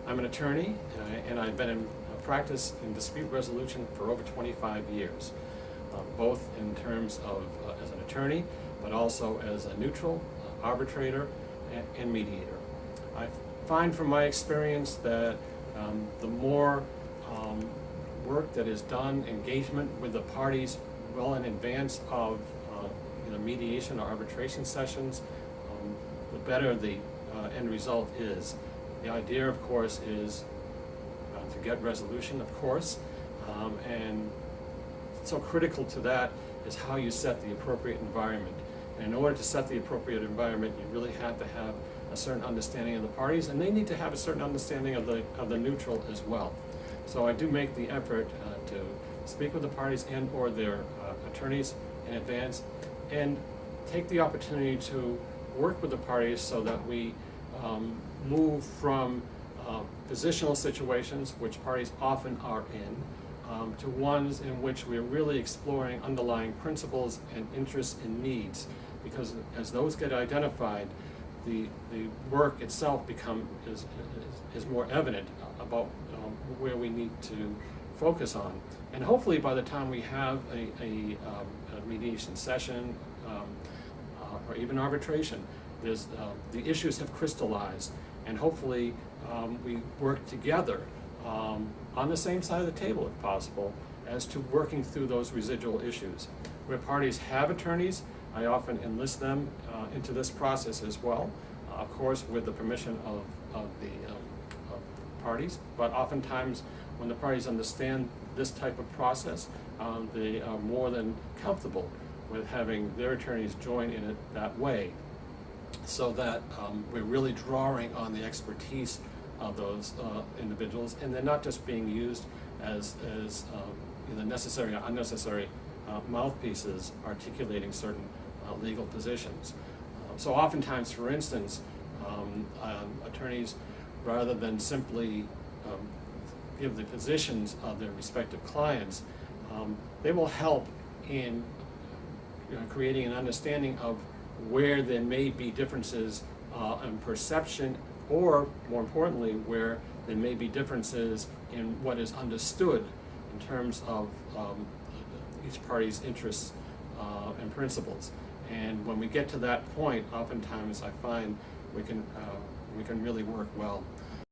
I'm an attorney, and I've been in practice in dispute resolution for over 25 years, both in terms of as an attorney, but also as a neutral arbitrator and mediator. I find from my experience that the more work that is done, engagement with the parties well in advance of mediation or arbitration sessions, the better the end result is. The idea, of course, is to get resolution, of course, and so critical to that is how you set the appropriate environment. And in order to set the appropriate environment, you really have to have a certain understanding of the parties, and they need to have a certain understanding of the neutral as well. So I do make the effort to speak with the parties and or their attorneys in advance, and take the opportunity to work with the parties so that we move from positional situations, which parties often are in, to ones in which we're really exploring underlying principles and interests and needs. Because as those get identified, the work itself is more evident about where we need to focus on. And hopefully by the time we have a mediation session or even arbitration, the issues have crystallized, and hopefully we work together on the same side of the table if possible as to working through those residual issues. Where parties have attorneys, I often enlist them into this process as well, of course with the permission of the parties, but oftentimes when the parties understand this type of process, they are more than comfortable with having their attorneys join in it that way, so that we're really drawing on the expertise of those individuals, and they're not just being used as necessary or unnecessary mouthpieces articulating certain legal positions. So oftentimes, for instance, attorneys, rather than simply give the positions of their respective clients, they will help in creating an understanding of where there may be differences in perception, or more importantly, where there may be differences in what is understood in terms of each party's interests and principles. And when we get to that point, oftentimes I find we can really work well.